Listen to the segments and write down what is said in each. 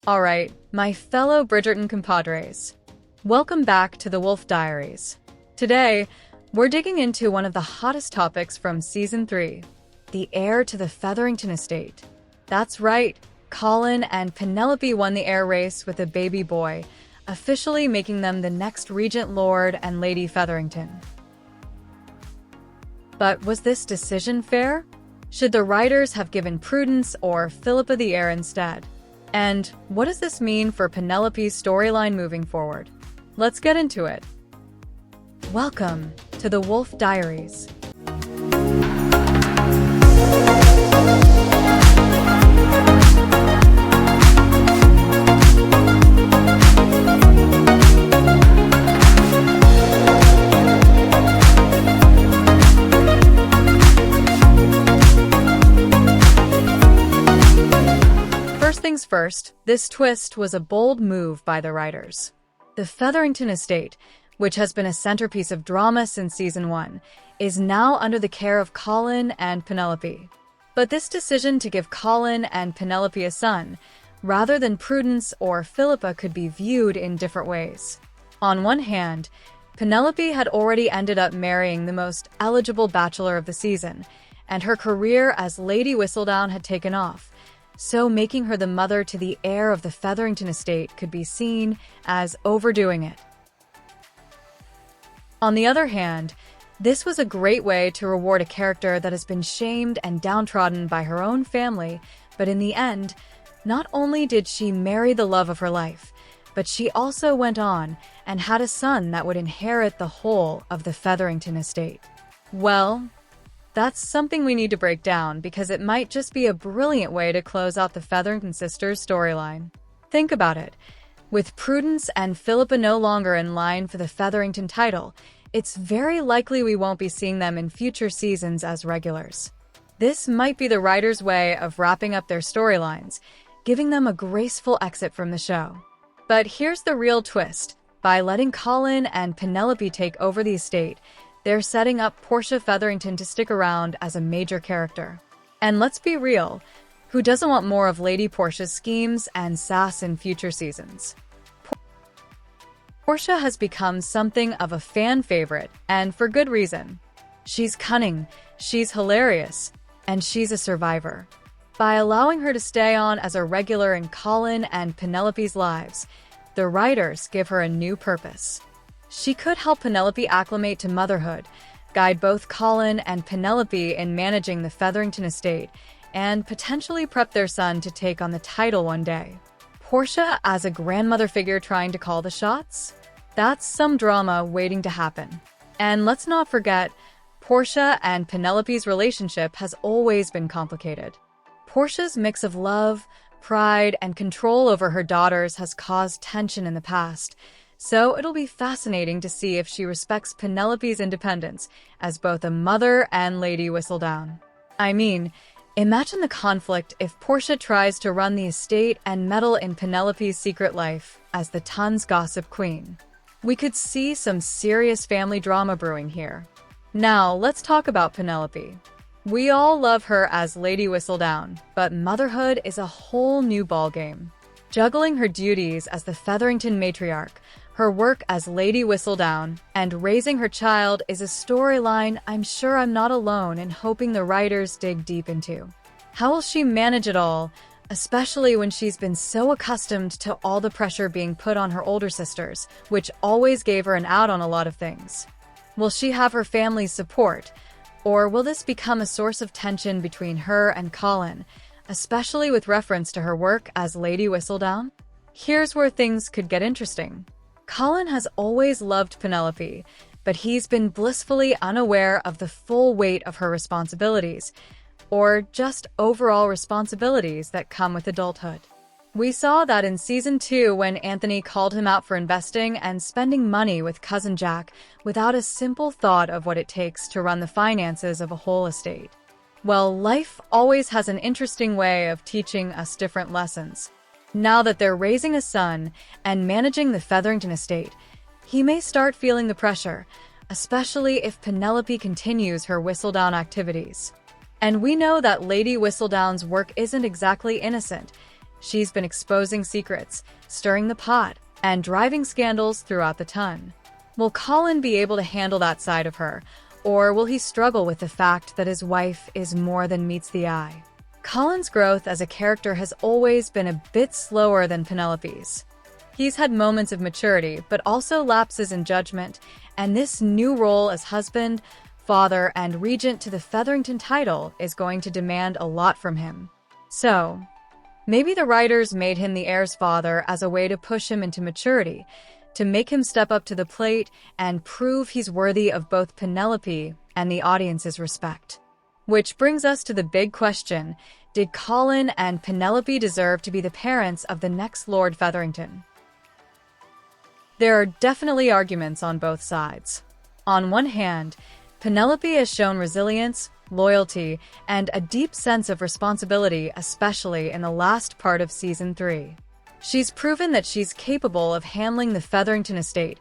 Alright, my fellow Bridgerton compadres. Welcome back to the Wolfe Diaries. Today, we're digging into one of the hottest topics from Season 3, the heir to the Featherington estate. That's right, Colin and Penelope won the heir race with a baby boy, officially making them the next regent Lord and Lady Featherington. But was this decision fair? Should the writers have given Prudence or Philippa the heir instead? And what does this mean for Penelope's storyline moving forward? Let's get into it. Welcome to the Wolfe Diaries. First things first, this twist was a bold move by the writers. The Featherington estate, which has been a centerpiece of drama since Season 1, is now under the care of Colin and Penelope. But this decision to give Colin and Penelope a son, rather than Prudence or Philippa, could be viewed in different ways. On one hand, Penelope had already ended up marrying the most eligible bachelor of the season, and her career as Lady Whistledown had taken off, so making her the mother to the heir of the Featherington estate could be seen as overdoing it. On the other hand, this was a great way to reward a character that has been shamed and downtrodden by her own family, but in the end, not only did she marry the love of her life, but she also went on and had a son that would inherit the whole of the Featherington estate. Well, that's something we need to break down because it might just be a brilliant way to close out the Featherington sisters' storyline. Think about it. With Prudence and Philippa no longer in line for the Featherington title, it's very likely we won't be seeing them in future seasons as regulars. This might be the writers' way of wrapping up their storylines, giving them a graceful exit from the show. But here's the real twist. By letting Colin and Penelope take over the estate, they're setting up Porsche Featherington to stick around as a major character. And let's be real, who doesn't want more of Lady Portia's schemes and sass in future seasons? Portia has become something of a fan favorite, and for good reason. She's cunning, she's hilarious, and she's a survivor. By allowing her to stay on as a regular in Colin and Penelope's lives, the writers give her a new purpose. She could help Penelope acclimate to motherhood, guide both Colin and Penelope in managing the Featherington estate, and potentially prep their son to take on the title one day. Portia as a grandmother figure trying to call the shots? That's some drama waiting to happen. And let's not forget, Portia and Penelope's relationship has always been complicated. Portia's mix of love, pride, and control over her daughters has caused tension in the past, so it'll be fascinating to see if she respects Penelope's independence as both a mother and Lady Whistledown. I mean, imagine the conflict if Portia tries to run the estate and meddle in Penelope's secret life as the tons gossip queen. We could see some serious family drama brewing here. Now, let's talk about Penelope. We all love her as Lady Whistledown, but motherhood is a whole new ballgame. Juggling her duties as the Featherington matriarch, her work as Lady Whistledown, and raising her child is a storyline I'm sure I'm not alone in hoping the writers dig deep into. How will she manage it all, especially when she's been so accustomed to all the pressure being put on her older sisters, which always gave her an out on a lot of things? Will she have her family's support, or will this become a source of tension between her and Colin, especially with reference to her work as Lady Whistledown? Here's where things could get interesting. Colin has always loved Penelope, but he's been blissfully unaware of the full weight of her responsibilities, or just overall responsibilities that come with adulthood. We saw that in Season 2 when Anthony called him out for investing and spending money with Cousin Jack without a simple thought of what it takes to run the finances of a whole estate. Well, life always has an interesting way of teaching us different lessons. Now that they're raising a son and managing the Featherington estate, he may start feeling the pressure, especially if Penelope continues her Whistledown activities. And we know that Lady Whistledown's work isn't exactly innocent. she's been exposing secrets, stirring the pot, and driving scandals throughout the ton. Will Colin be able to handle that side of her, or will he struggle with the fact that his wife is more than meets the eye? Colin's growth as a character has always been a bit slower than Penelope's. He's had moments of maturity, but also lapses in judgment, and this new role as husband, father, and regent to the Featherington title is going to demand a lot from him. So, maybe the writers made him the heir's father as a way to push him into maturity, to make him step up to the plate and prove he's worthy of both Penelope and the audience's respect. Which brings us to the big question, did Colin and Penelope deserve to be the parents of the next Lord Featherington? There are definitely arguments on both sides. On one hand, Penelope has shown resilience, loyalty, and a deep sense of responsibility, especially in the last part of Season 3. She's proven that she's capable of handling the Featherington estate,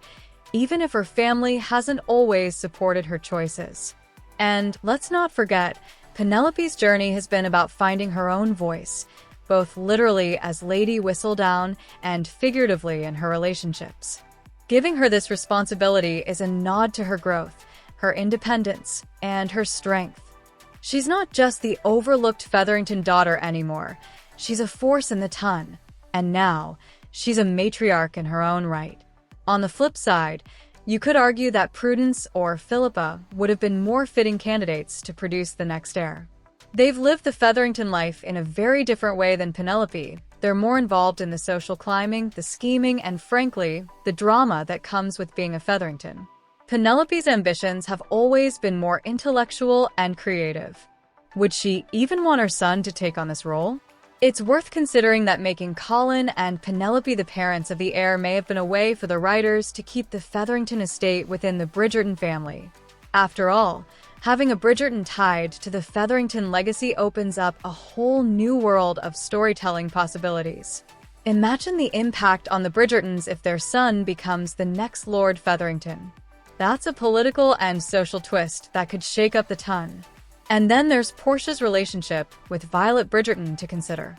even if her family hasn't always supported her choices. And let's not forget, Penelope's journey has been about finding her own voice, both literally as Lady Whistledown and figuratively in her relationships. Giving her this responsibility is a nod to her growth, her independence, and her strength. She's not just the overlooked Featherington daughter anymore, she's a force in the ton. And now, she's a matriarch in her own right. On the flip side, you could argue that Prudence or Philippa would have been more fitting candidates to produce the next heir. They've lived the Featherington life in a very different way than Penelope. They're more involved in the social climbing, the scheming, and frankly, the drama that comes with being a Featherington. Penelope's ambitions have always been more intellectual and creative. Would she even want her son to take on this role? It's worth considering that making Colin and Penelope the parents of the heir may have been a way for the writers to keep the Featherington estate within the Bridgerton family. After all, having a Bridgerton tied to the Featherington legacy opens up a whole new world of storytelling possibilities. Imagine the impact on the Bridgertons if their son becomes the next Lord Featherington. That's a political and social twist that could shake up the ton. And then there's Portia's relationship with Violet Bridgerton to consider.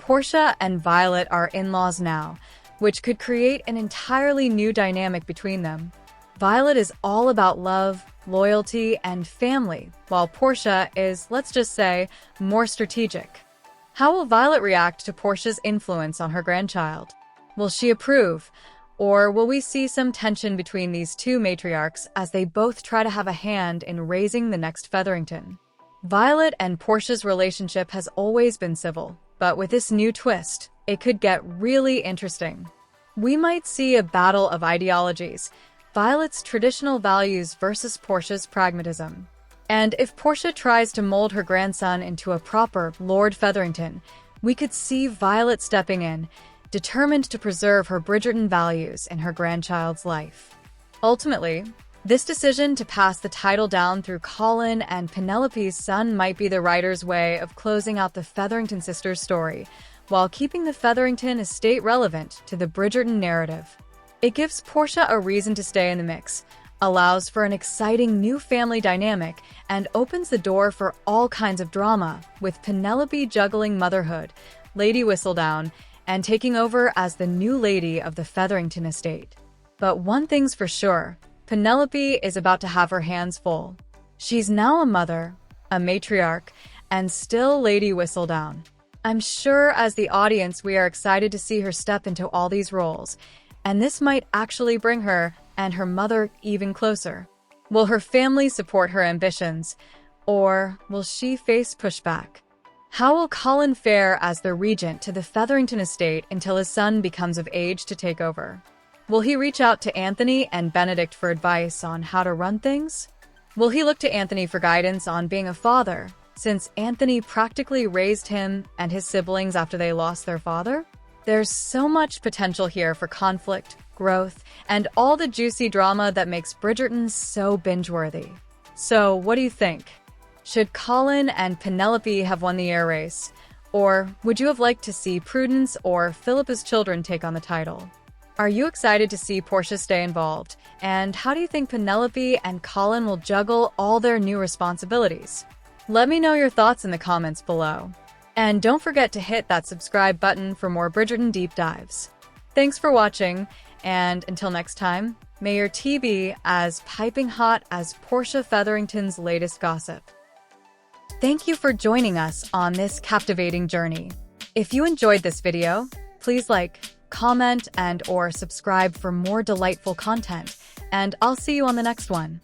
Portia and Violet are in-laws now, which could create an entirely new dynamic between them. Violet is all about love, loyalty, and family, while Portia is, let's just say, more strategic. How will Violet react to Portia's influence on her grandchild? Will she approve? Or will we see some tension between these two matriarchs as they both try to have a hand in raising the next Featherington? Violet and Portia's relationship has always been civil, but with this new twist, it could get really interesting. We might see a battle of ideologies, Violet's traditional values versus Portia's pragmatism. And if Portia tries to mold her grandson into a proper Lord Featherington, we could see Violet stepping in, determined to preserve her Bridgerton values in her grandchild's life. Ultimately, this decision to pass the title down through Colin and Penelope's son might be the writer's way of closing out the Featherington sisters' story, while keeping the Featherington estate relevant to the Bridgerton narrative. It gives Portia a reason to stay in the mix, allows for an exciting new family dynamic, and opens the door for all kinds of drama, with Penelope juggling motherhood, Lady Whistledown, and taking over as the new lady of the Featherington estate. But one thing's for sure, Penelope is about to have her hands full. She's now a mother, a matriarch, and still Lady Whistledown. I'm sure as the audience we are excited to see her step into all these roles, and this might actually bring her and her mother even closer. Will her family support her ambitions, or will she face pushback? How will Colin fare as the regent to the Featherington estate until his son becomes of age to take over? Will he reach out to Anthony and Benedict for advice on how to run things? Will he look to Anthony for guidance on being a father, since Anthony practically raised him and his siblings after they lost their father? There's so much potential here for conflict, growth, and all the juicy drama that makes Bridgerton so binge-worthy. So, what do you think? Should Colin and Penelope have won the heir race? Or would you have liked to see Prudence or Philippa's children take on the title? Are you excited to see Portia stay involved? And how do you think Penelope and Colin will juggle all their new responsibilities? Let me know your thoughts in the comments below. And don't forget to hit that subscribe button for more Bridgerton deep dives. Thanks for watching, and until next time, may your tea be as piping hot as Portia Featherington's latest gossip. Thank you for joining us on this captivating journey. If you enjoyed this video, please like, comment, and/or subscribe for more delightful content, and I'll see you on the next one.